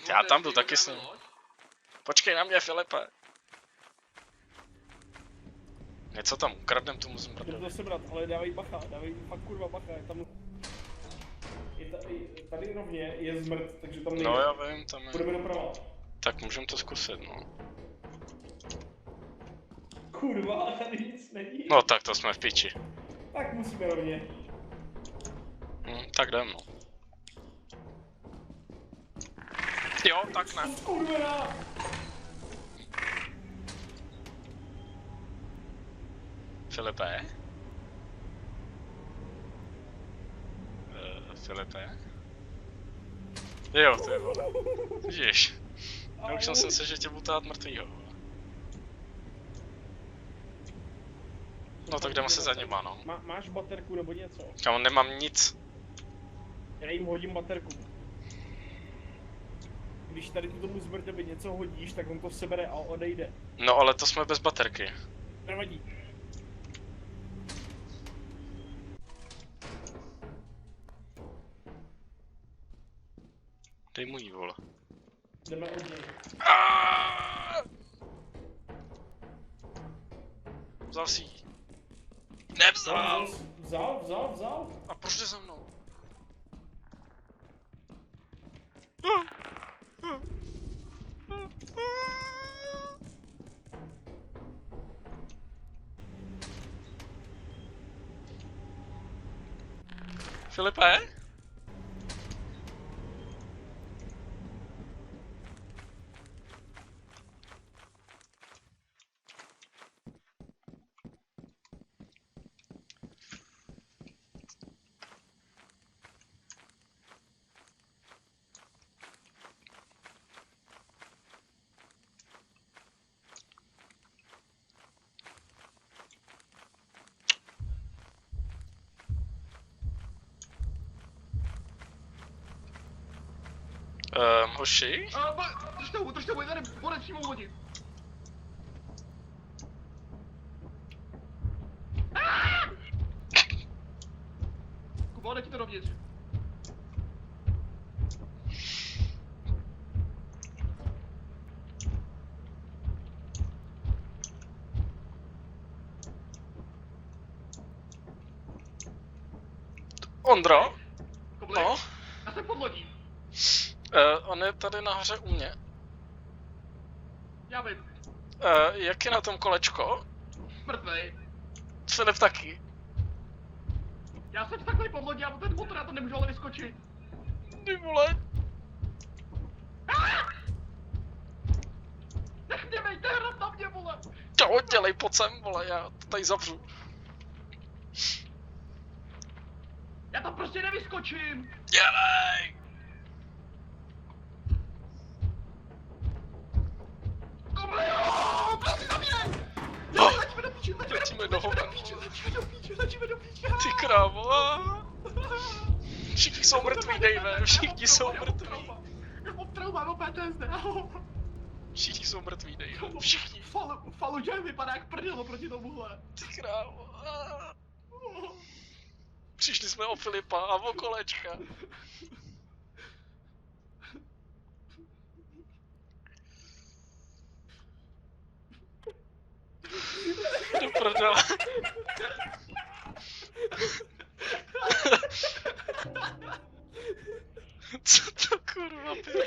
Já tam jdu taky s ním. Počkej na mě, Filipe. Něco tam ukradnem tomu zmrdovi. Jdu to sebrat, ale dávej bacha, dávej fakt kurva bacha, je tam... Tady rovně je zmrt, takže tam nejde. No já vím, tam je. Budeme doprava. Tak můžeme to zkusit, no. Kurva, tady nic není. No tak to jsme v piči. Tak musíme rovně. Tak jdem, no. Jo, tak ne. Kurva! Filipe? Filipe? Jo, ty vole. Vidíš. Naučil jsem se, že tě budu tát mrtvýho. No tak jdeme se za nima, no. Máš baterku nebo něco? Kámo, nemám nic. Já jim hodím baterku. Když tady tomu zmrdovi něco hodíš, tak on to sebere a odejde. No ale to jsme bez baterky. Nevadí. Dej mu jí, vole. Jdeme od něj. Vzal si jí. Nevzal! Vzal. A proč jde za mnou? Filipe? Hoši? Držte ho, tady bude přímo u lodi. Kubo, dej ti to dovnitř. Ondro? Kubo, No? já jsem pod lodí. On je tady nahoře u mě. Já vím. Jak je na tom kolečko? Mrtvej. Filip taky. Já jsem takhle pod lodí, já ten motor, já to nemůžu ale vyskočit. Ty vole. Nech mě, vejte, hrát na mě, vole. Čau, dělej, pojď sem, vole, já to tady zavřu. Já tam prostě nevyskočím. Dělej! Kubo, jo, prosím na mě. Letíme do píči, Letíme do hovna. letíme do píči. Ty krávo. Všichni jsou mrtví, Dave, všichni jsou mrtví. Já mám trauma, mám PTSD. Všichni jsou mrtví, Dave, všichni. Fallujah vypadá jak prdel proti tomuhle. Ty krávo. Přišli jsme o Filipa a o kolečka. Do prdele. Co to kurva bylo?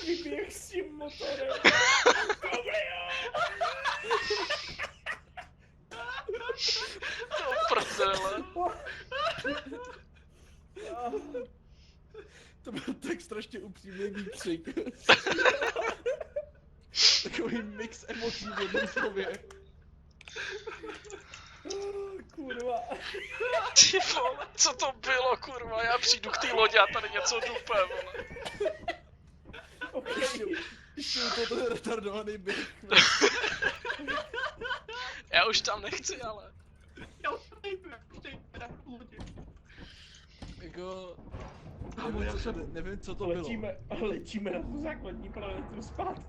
Vyběh s tím motorem. Do prdele. To byl tak strašně upřímný výkřik. Takový mix emocí v jednom slově. Kurva. Ty vole, co to bylo, kurva? Já přijdu k té lodi a tady něco dupe, vole. Ještě u toho retardovaný běh. Já už tam nechci, ale. Já už nejdu, v lodi. Jako... Kámo, já jsem... Nevím, co to bylo. Letíme na tu základní planetu zpátky.